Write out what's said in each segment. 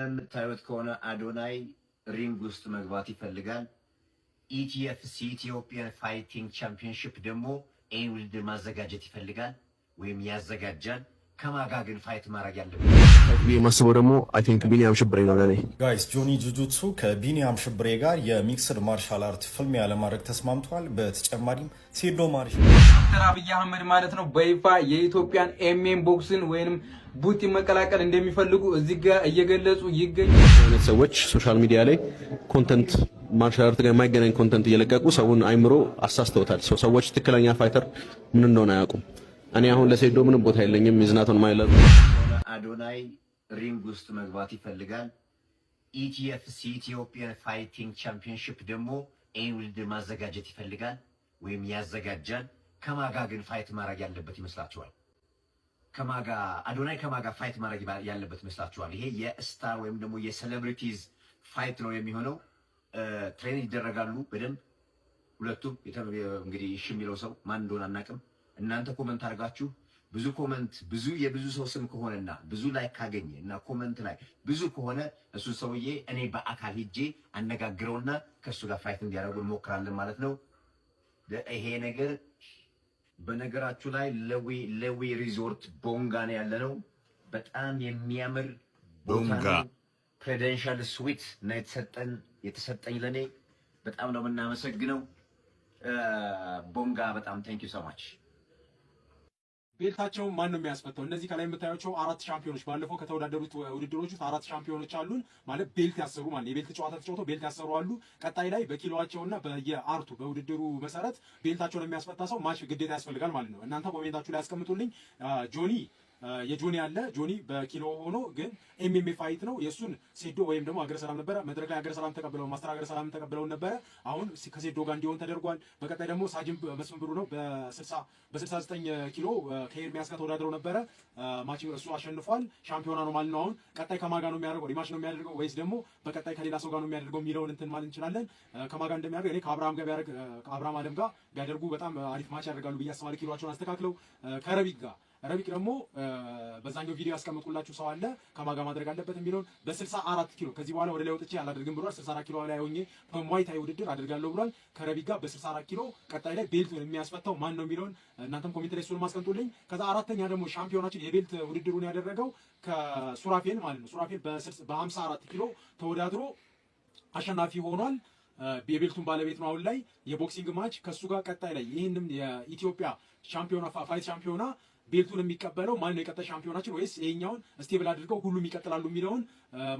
የምታዩት ከሆነ አዶናይ ሪንግ ውስጥ መግባት ይፈልጋል። ኢቲኤፍሲ ኢትዮጵያን ፋይቲንግ ቻምፒዮንሺፕ ደግሞ ይህን ውድድር ማዘጋጀት ይፈልጋል ወይም ያዘጋጃል። ከማጋ ግን ፋይት ማድረግ ያለበት የማስበው ደግሞ አይ ቲንክ ቢኒያም ሽብሬ ነው ለኔ። ጋይስ ጆኒ ጁጁትሱ ከቢኒያም ሽብሬ ጋር የሚክስድ ማርሻል አርት ፍልሚያ ለማድረግ ተስማምቷል። በተጨማሪም ሴዶ ማርሽ ዶክተር አብይ አህመድ ማለት ነው በይፋ የኢትዮጵያን ኤምኤም ቦክስን ወይንም ቡቲ መቀላቀል እንደሚፈልጉ እዚህ ጋር እየገለጹ ይገኛሉ። ሰዎች ሶሻል ሚዲያ ላይ ኮንተንት ማርሻል አርት ጋር የማይገናኝ ኮንተንት እየለቀቁ ሰውን አይምሮ አሳስተውታል። ሰዎች ትክክለኛ ፋይተር ምን እንደሆነ አያውቁም። እኔ አሁን ለሴዶ ምንም ቦታ የለኝም። ይዝናቶን ማይለር አዶናይ ሪንግ ውስጥ መግባት ይፈልጋል። ኢቲኤፍሲ ኢትዮጵያን ፋይቲንግ ቻምፒዮንሺፕ ደግሞ ይህን ውድድር ማዘጋጀት ይፈልጋል ወይም ያዘጋጃል። ከማጋ ግን ፋይት ማድረግ ያለበት ይመስላችኋል? አዶናይ ከማጋ ፋይት ማድረግ ያለበት ይመስላችኋል? ይሄ የስታር ወይም ደግሞ የሴሌብሪቲዝ ፋይት ነው የሚሆነው። ትሬን ይደረጋሉ በደንብ ሁለቱም። እንግዲህ እሺ የሚለው ሰው ማን እንደሆነ አናውቅም። እናንተ ኮመንት አድርጋችሁ ብዙ የብዙ ሰው ስም ከሆነና ብዙ ላይክ ካገኘ እና ኮመንት ላይ ብዙ ከሆነ እሱ ሰውዬ እኔ በአካል ሄጄ አነጋግረውና ከሱ ጋር ፋይት እንዲያደርጉ እንሞክራለን ማለት ነው። ይሄ ነገር በነገራችሁ ላይ ለዊ ሪዞርት ቦንጋ ነው ያለነው። በጣም የሚያምር ቦንጋ ክሬደንሻል ስዊት እና የተሰጠኝ ለኔ በጣም ነው የምናመሰግነው። ቦንጋ በጣም ቴንክ ዩ ሶ ማች። ቤልታቸው ማን ነው የሚያስፈታው? እነዚህ ከላይ የምታዩቸው 4 ሻምፒዮኖች ባለፈው ከተወዳደሩት ውድድሮች ውስጥ 4 ሻምፒዮኖች አሉን ማለት ቤልት ያሰሩ ማለት የቤልት ጨዋታ ተጫውተው ቤልት ያሰሩ አሉ። ቀጣይ ላይ በኪሎአቸውና በየአርቱ በውድድሩ መሰረት ቤልታቸውን የሚያስፈታ ሰው ማች ግዴታ ያስፈልጋል ማለት ነው። እናንተ ኮሜንታችሁ ላይ ያስቀምጡልኝ። ጆኒ የጆኒ አለ ጆኒ በኪሎ ሆኖ ግን ኤምኤምኤ ፋይት ነው የሱን ሴዶ ወይም ደግሞ አገረ ሰላም ነበረ መድረክ ላይ አገረ ሰላም ተቀበለው ማስተር አገረ ሰላም ተቀበለው ነበረ። አሁን ከሴዶ ጋር እንዲሆን ተደርጓል። በቀጣይ ደግሞ ሳጅን መስፍን ብሩ ነው በ69 ኪሎ ከኤርሚያስ ጋር ተወዳድረው ነበረ። ማች እሱ አሸንፏል። ሻምፒዮና ነው ማለት ነው። አሁን ቀጣይ ከማጋ ነው የሚያደርገው ሪማች ነው የሚያደርገው ወይስ ደግሞ በቀጣይ ከሌላ ሰው ጋር ነው የሚያደርገው የሚለውን እንትን ማለት እንችላለን። ከማጋ እንደሚያደርግ እኔ ከአብርሃም ጋር ቢያደርግ ከአብርሃም አለም ጋር ቢያደርጉ በጣም አሪፍ ማች ያደርጋሉ ብዬ አስባለሁ። ኪሎአቸውን አስተካክለው ከረቢቅ ጋር ረቢቅ ደግሞ በዛኛው ቪዲዮ ያስቀምጡላችሁ ሰው አለ ከማጋ ማድረግ አለበት የሚለውን በ64 ኪሎ ከዚህ በኋላ ወደ ላይ ወጥቼ አላደርግም ብሏል። 64 ኪሎ ላይ ሆኜ በሙዋይታይ ውድድር አድርጋለሁ ብሏል። ከረቢቅ ጋር በ64 ኪሎ ቀጣይ ላይ ቤልቱን የሚያስፈታው ማን ነው የሚለውን እናንተም ኮሜንት ላይ እሱን ማስቀምጡልኝ። ከዛ አራተኛ ደግሞ ሻምፒዮናችን የቤልት ውድድሩን ያደረገው ከሱራፌል ማለት ነው። ሱራፌል በ54 ኪሎ ተወዳድሮ አሸናፊ ሆኗል። የቤልቱን ባለቤት ነው። አሁን ላይ የቦክሲንግ ማች ከሱ ጋር ቀጣይ ላይ ይህንም የኢትዮጵያ ሻምፒዮና ፋይት ሻምፒዮና ቤልቱን የሚቀበለው ማን ነው? የቀጣይ ሻምፒዮናችን ወይስ ይሄኛውን ስቴብል አድርገው ሁሉም ይቀጥላሉ የሚለውን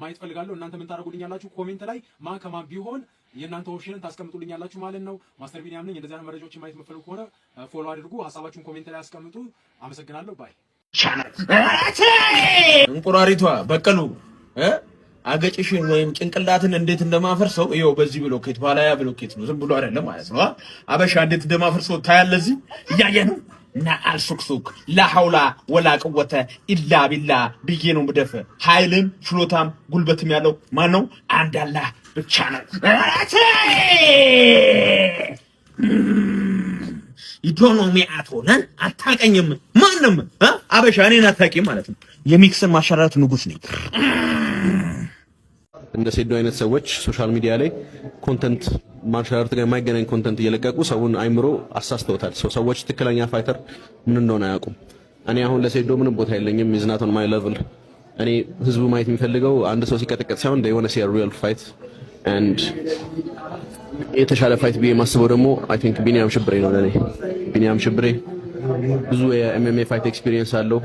ማየት ፈልጋለሁ። እናንተ ምን ታደርጉልኛላችሁ? ኮሜንት ላይ ማን ከማን ቢሆን የእናንተ ኦፕሽንን ታስቀምጡልኛላችሁ ማለት ነው። ማስተር ቢኒያም ነኝ። እንደዚህ አይነት መረጃዎችን ማየት የምትፈልጉ ከሆነ ፎሎ አድርጉ። ሀሳባችሁን ኮሜንት ላይ አስቀምጡ። አመሰግናለሁ። ባይ እንቁራሪቷ በቀሉ አገጭሽን ወይም ጭንቅላትን እንዴት እንደማፈርሰው ይኸው በዚህ ብሎኬት ባላያ ብሎኬት ነው። ዝም ብሎ አይደለም ማለት ነው። አበሻ እንዴት እንደማፈርሰው ታያለህ። እዚህ እያየህ ነው። እና አልሱክሱክ ላሐውላ ወላ ቀወተ ኢላ ቢላ ብዬ ነው ምደፈ። ኃይልም ችሎታም ጉልበትም ያለው ማን ነው? አንድ አላህ ብቻ ነው። ኢኮኖሚ አትሆነን አታቀኝም። ማንም አበሻ እኔን አታቂም ማለት ነው። የሚክስን ማሻራት ንጉስ ነኝ። እንደ ሴዶ አይነት ሰዎች ሶሻል ሚዲያ ላይ ኮንተንት ማርሻል አርት ጋር የማይገናኝ ኮንተንት እየለቀቁ ሰውን አይምሮ አሳስተውታል። ሰዎች ትክክለኛ ፋይተር ምን እንደሆነ አያውቁም። እኔ አሁን ለሴዶ ምንም ቦታ የለኝም። ይዝናቶን ማይ ሌቭል። እኔ ህዝቡ ማየት የሚፈልገው አንድ ሰው ሲቀጠቀጥ ሳይሆን they want to see a real fight and የተሻለ ፋይት ብዬ የማስበው ደግሞ አይ ቲንክ ቢኒያም ሽብሬ ነው ለኔ። ቢኒያም ሽብሬ ብዙ የኤምኤምኤ ፋይት ኤክስፒሪየንስ አለው።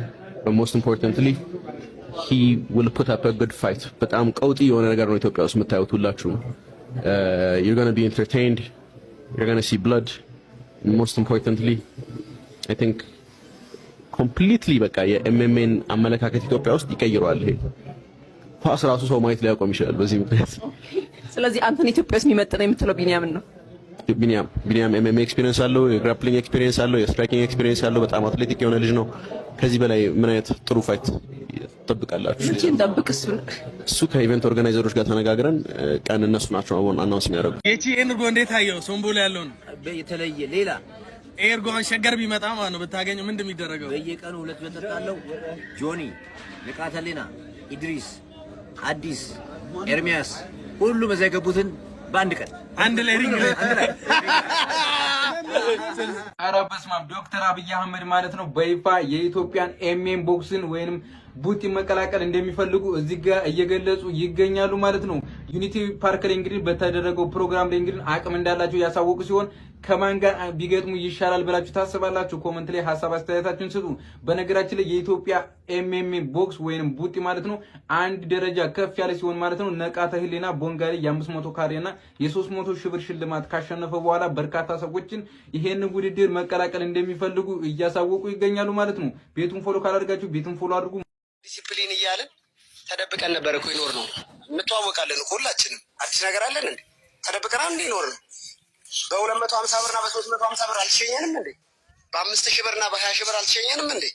most importantly he will put up a good fight። በጣም ቀውጢ የሆነ ነገር ነው ኢትዮጵያ ውስጥ የምታዩት ሁላችሁ። you're going to be entertained, you're going to see blood and most importantly I think completely በቃ የኤምኤምኤን አመለካከት ኢትዮጵያ ውስጥ ይቀይረዋል። ይሄ ፓስ ራሱ ሰው ማየት ሊያቆም ይችላል በዚህ ምክንያት። ስለዚህ አንተን ኢትዮጵያ ውስጥ የሚመጥነው የምትለው ቢኒያም ነው። ቢኒያም ኤምኤምኤ ኤክስፒሪየንስ አለው፣ የግራፕሊንግ ኤክስፒሪየንስ አለው፣ የስትራይኪንግ ኤክስፒሪየንስ አለው። በጣም አትሌቲክ የሆነ ልጅ ነው። ከዚህ በላይ ምን አይነት ጥሩ ፋይት ትጠብቃላችሁ? እሱ ከኢቨንት ኦርጋናይዘሮች ጋር ተነጋግረን ቀን እነሱ ናቸው አሁን አናውንስ የሚያደርጉት። እቺ ኤርጎ እንዴት አየው? ሶምቦላ ያለው ነው የተለየ ሌላ ኤርጎን ሸገር ቢመጣ ማለት ነው ብታገኘው ምን እንደሚደረገው በየቀኑ 2 በጠጣለው ጆኒ ንቃተሌና ኢድሪስ አዲስ ኤርሚያስ ሁሉም እዛ የገቡትን በአንድ ቀን አንድ ላይ ሪንግ ኧረ በስመ አብ ዶክተር አብይ አህመድ ማለት ነው በይፋ የኢትዮጵያን ኤምኤም ቦክስን ወይንም ቡቲ መቀላቀል እንደሚፈልጉ እዚህ ጋር እየገለጹ ይገኛሉ ማለት ነው። ዩኒቲ ፓርክ ላይ እንግዲህ በተደረገው ፕሮግራም ላይ እንግዲህ አቅም እንዳላቸው ያሳወቁ ሲሆን ከማን ጋር ቢገጥሙ ይሻላል ብላችሁ ታስባላችሁ? ኮሜንት ላይ ሀሳብ አስተያየታችሁን ስጡ። በነገራችን ላይ የኢትዮጵያ ኤምኤም ቦክስ ወይንም ቡቲ ማለት ነው አንድ ደረጃ ከፍ ያለ ሲሆን ማለት ነው ነቃተ ህሊና ቦንጋሪ የ500 ካሬና የ300 ሺህ ብር ሽልማት ካሸነፈ በኋላ በርካታ ሰዎችን ይሄን ውድድር መቀላቀል እንደሚፈልጉ እያሳወቁ ይገኛሉ ማለት ነው። ቤቱን ፎሎ ካላደርጋችሁ ቤቱን ፎሎ አድርጉ። ዲሲፕሊን እያልን ተደብቀን ነበር እኮ ይኖር ነው። እንተዋወቃለን እኮ ሁላችንም። አዲስ ነገር አለን እንዴ? ተደብቀን አንዴ ይኖር ነው። በ250 ብርና በ350 ብር አልተሸኘንም እንዴ? በ5000 ብርና በ20 ብር አልተሸኘንም እንዴ?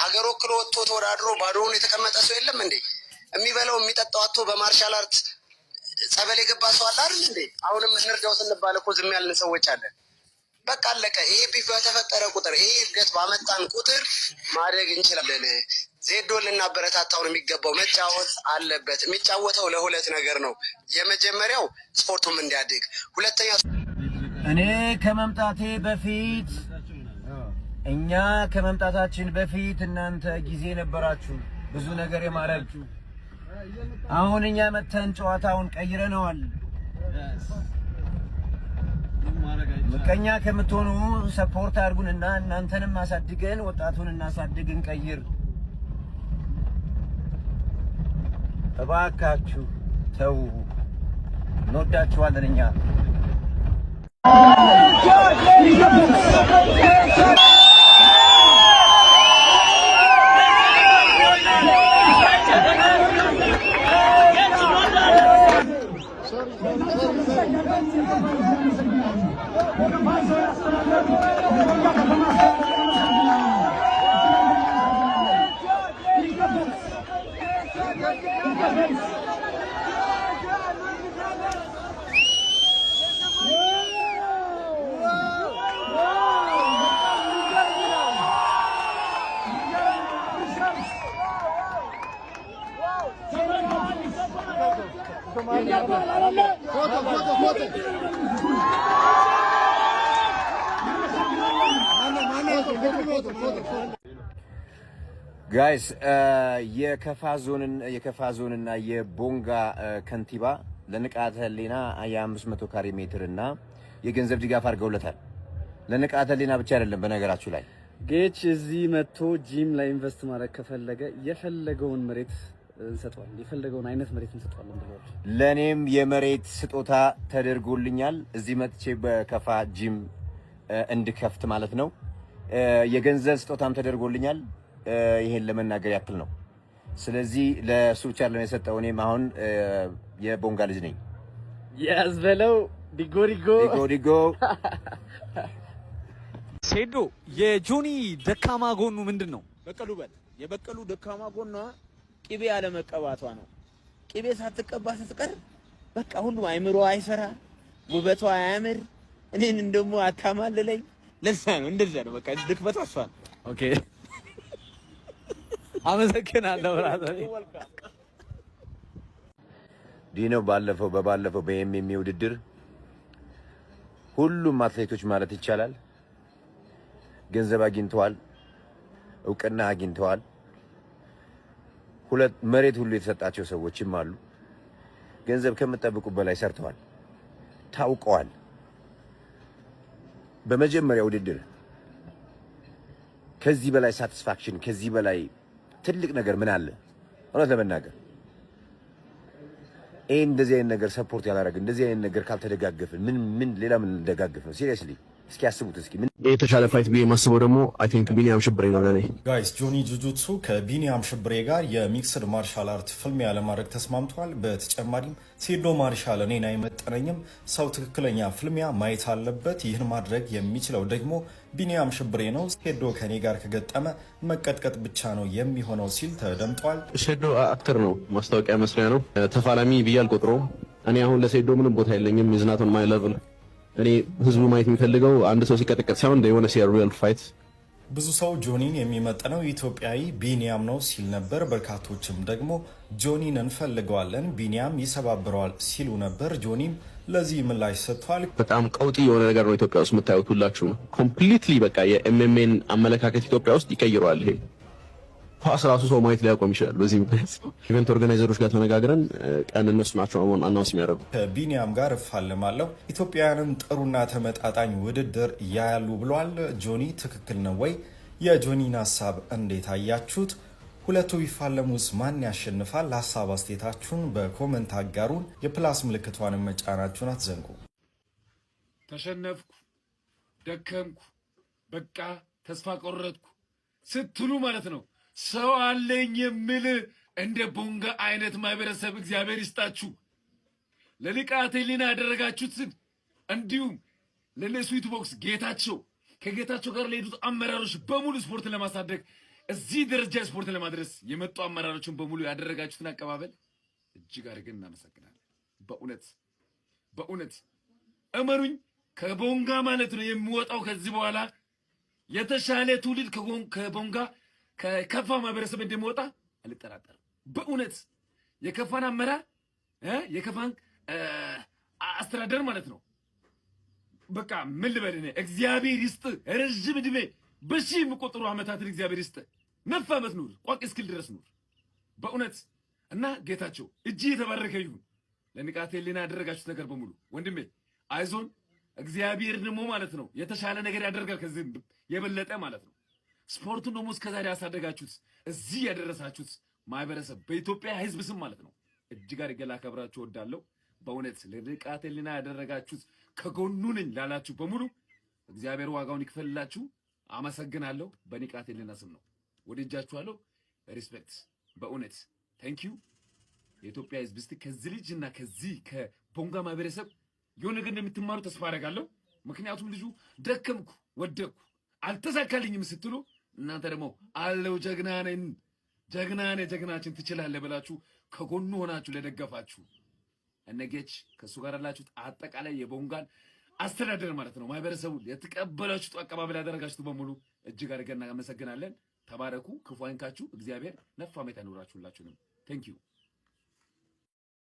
አገር ወክሎ ወጥቶ ተወዳድሮ ባዶውን የተቀመጠ ሰው የለም እንዴ? የሚበላው የሚጠጣው አጥቶ በማርሻል አርት ጸበል የገባ ሰው አለ አይደል እንዴ? አሁንም እንርዳው ስንባል እኮ ዝም ያልን ሰዎች አለን። በቃ አለቀ። ይሄ ቢፍ በተፈጠረ ቁጥር ይሄ እድገት ባመጣን ቁጥር ማደግ እንችላለን። ዜዶ ልናበረታታው ነው የሚገባው። መጫወት አለበት። የሚጫወተው ለሁለት ነገር ነው። የመጀመሪያው ስፖርቱም እንዲያድግ፣ ሁለተኛ እኔ ከመምጣቴ በፊት እኛ ከመምጣታችን በፊት እናንተ ጊዜ ነበራችሁ ብዙ ነገር የማድረግ። አሁን እኛ መተን ጨዋታውን ቀይረነዋል። ምቀኛ ከምትሆኑ ሰፖርት አድርጉንና እናንተንም አሳድገን ወጣቱን እናሳድግ፣ እንቀይር። እባካችሁ ተው፣ እንወዳችኋለን እኛ። ጋይስ የከፋ ዞንና የቦንጋ ከንቲባ ለንቃተ ህሊና የ500 ካሬ ሜትር እና የገንዘብ ድጋፍ አድርገውለታል። ለንቃተ ህሊና ብቻ አይደለም፣ በነገራችሁ ላይ ጌች እዚህ መጥቶ ጂም ላይ ኢንቨስት ማድረግ ከፈለገ የፈለገውን መሬት እንሰጠዋለን፣ የፈለገውን አይነት መሬት እንሰጠዋለን ብለዋል። ለኔም የመሬት ስጦታ ተደርጎልኛል። እዚህ መጥቼ በከፋ ጂም እንድከፍት ማለት ነው። የገንዘብ ስጦታም ተደርጎልኛል። ይሄን ለመናገር ያክል ነው። ስለዚህ ለሱ ብቻ ነው የሰጠው። እኔም አሁን የቦንጋ ልጅ ነኝ። ያዝበለው ዲጎ ሴዶ የጆኒ ደካማ ጎኑ ምንድን ነው? በቀሉ በል የበቀሉ ደካማ ጎኗ ቅቤ አለመቀባቷ ነው። ቅቤ ሳትቀባ ስትቀር በቃ ሁሉ አይምሮ አይሰራ፣ ውበቷ አያምር፣ እኔን ደግሞ አታማልለኝ። ለዛ ነው እንደዛ ነው። በቃ ድክመቷ እሷ ነው። ኦኬ አመሰግናለሁ ብራዘር። ዲኖ በባለፈው በኤምኤም ውድድር ሁሉም አትሌቶች ማለት ይቻላል ገንዘብ አግኝተዋል፣ እውቅና አግኝተዋል። መሬት ሁሉ የተሰጣቸው ሰዎችም አሉ። ገንዘብ ከምትጠብቁ በላይ ሰርተዋል፣ ታውቀዋል። በመጀመሪያ ውድድር ከዚህ በላይ ሳቲስፋክሽን፣ ከዚህ በላይ ትልቅ ነገር ምን አለ? እውነት ለመናገር እንደዚህ አይነት ነገር ሰፖርት ያላረግ እንደዚህ አይነት ነገር ካልተደጋገፍን ምን ሌላ ምን እንደጋገፍ ነው? ሲሪየስሊ እስኪ ያስቡት። እስኪ ምን የተሻለ ፋይት ብዬ የማስበው ደግሞ አይ ቲንክ ቢኒያም ሽብሬ ነው ለኔ። ጋይስ ጆኒ ጁጁትሱ ከቢኒያም ሽብሬ ጋር የሚክስድ ማርሻል አርት ፍልሚያ ለማድረግ ተስማምቷል። በተጨማሪም ሴዶ ማርሻል እኔን አይመጠነኝም፣ ሰው ትክክለኛ ፍልሚያ ማየት አለበት፣ ይህን ማድረግ የሚችለው ደግሞ ቢኒያም ሽብሬ ነው፣ ሴዶ ከኔ ጋር ከገጠመ መቀጥቀጥ ብቻ ነው የሚሆነው ሲል ተደምጧል። ሴዶ አክተር ነው፣ ማስታወቂያ መስሪያ ነው፣ ተፋላሚ ብዬ አልቆጥረውም። እኔ አሁን ለሴዶ ምንም ቦታ የለኝም። ኢዝ ማይ ሌቭል። እኔ ህዝቡ ማየት የሚፈልገው አንድ ሰው ሲቀጠቀጥ ሳይሆን የሆነ ሪል ፋይት ብዙ ሰው ጆኒን የሚመጥነው ኢትዮጵያዊ ቢኒያም ነው ሲል ነበር። በርካቶችም ደግሞ ጆኒን እንፈልገዋለን፣ ቢኒያም ይሰባብረዋል ሲሉ ነበር። ጆኒም ለዚህ ምላሽ ሰጥቷል። በጣም ቀውጢ የሆነ ነገር ነው ኢትዮጵያ ውስጥ የምታዩት ሁላችሁ። ኮምፕሊትሊ በቃ የኤምኤምኤን አመለካከት ኢትዮጵያ ውስጥ ይቀይረዋል። ይሄ ኳስ ራሱ ሰው ማየት ሊያቆም ይችላል። በዚህ ምክንያት ኢቨንት ኦርጋናይዘሮች ጋር ተነጋግረን ቀን እነሱ ናቸው አናውንስ የሚያደርጉ። ከቢኒያም ጋር እፋለማለሁ፣ ኢትዮጵያውያንም ጥሩና ተመጣጣኝ ውድድር ያያሉ ብሏል። ጆኒ ትክክል ነው ወይ? የጆኒን ሀሳብ እንዴት አያችሁት? ሁለቱ ቢፋለሙስ ማን ያሸንፋል? ሀሳብ አስተያየታችሁን በኮመንት አጋሩን። የፕላስ ምልክቷንም መጫናችሁን አትዘንጉ። ተሸነፍኩ፣ ደከምኩ፣ በቃ ተስፋ ቆረጥኩ ስትሉ ማለት ነው ሰው አለኝ የሚል እንደ ቦንጋ አይነት ማህበረሰብ እግዚአብሔር ይስጣችሁ። ለንቃተ ህሊና ያደረጋችሁትን እንዲሁም ለነስዊት ቦክስ ጌታቸው ከጌታቸው ጋር ለሄዱት አመራሮች በሙሉ ስፖርትን ለማሳደግ እዚህ ደረጃ ስፖርትን ለማድረስ የመጡ አመራሮችን በሙሉ ያደረጋችሁትን አቀባበል እጅግ አድርገን እናመሰግናለን። በእውነት እመኑኝ ከቦንጋ ማለት ነው የሚወጣው ከዚህ በኋላ የተሻለ ትውልድ ከቦንጋ ከከፋ ማህበረሰብ እንደሚወጣ አልጠራጠርም። በእውነት የከፋን አመራር የከፋን አስተዳደር ማለት ነው በቃ ምን ልበል እኔ እግዚአብሔር ይስጥ ረጅም ዕድሜ በሺህ የሚቆጠሩ ዓመታትን እግዚአብሔር ይስጥ። 9 ዓመት ኑር፣ ቋቅ እስክል ድረስ ኑር በእውነት እና ጌታቸው እጅ የተባረከ ይሁን። ለንቃተ ህሊና ያደረጋችሁት ነገር በሙሉ ወንድሜ አይዞን። እግዚአብሔር ደግሞ ማለት ነው የተሻለ ነገር ያደርጋል ከዚህ የበለጠ ማለት ነው። ስፖርቱን ደግሞ እስከዛሬ ያሳደጋችሁት እዚህ ያደረሳችሁት ማህበረሰብ በኢትዮጵያ ህዝብ ስም ማለት ነው እጅግ አድርጌ ላከብራችሁ እወዳለሁ። በእውነት ለንቃተ ህሊና ያደረጋችሁት ከጎኑ ነኝ ላላችሁ በሙሉ እግዚአብሔር ዋጋውን ይክፈልላችሁ። አመሰግናለሁ። በንቃተ ህሊና ስም ነው ወደጃችኋለሁ። ሪስፔክት በእውነት ታንክ ዩ። የኢትዮጵያ ህዝብ እስቲ ከዚህ ልጅና ከዚህ ከቦንጋ ማህበረሰብ የሆነ ነገር እንደምትማሩ ተስፋ አደርጋለሁ። ምክንያቱም ልጁ ደከምኩ፣ ወደቅኩ፣ አልተሳካልኝም ስትሉ እናንተ ደግሞ አለው ጀግና ነን ጀግናችን ትችላለህ ብላችሁ ከጎኑ ሆናችሁ ለደገፋችሁ እነጌች ከሱ ጋር ያላችሁት አጠቃላይ የቦንጋን አስተዳደር ማለት ነው ማህበረሰቡ የተቀበላችሁት አቀባበል ያደረጋችሁት በሙሉ እጅግ አድርገን እናመሰግናለን። ተባረኩ፣ ክፉ አይንካችሁ፣ እግዚአብሔር ነፍ ዓመት ያኖራችሁላችሁንም። ታንክ ዩ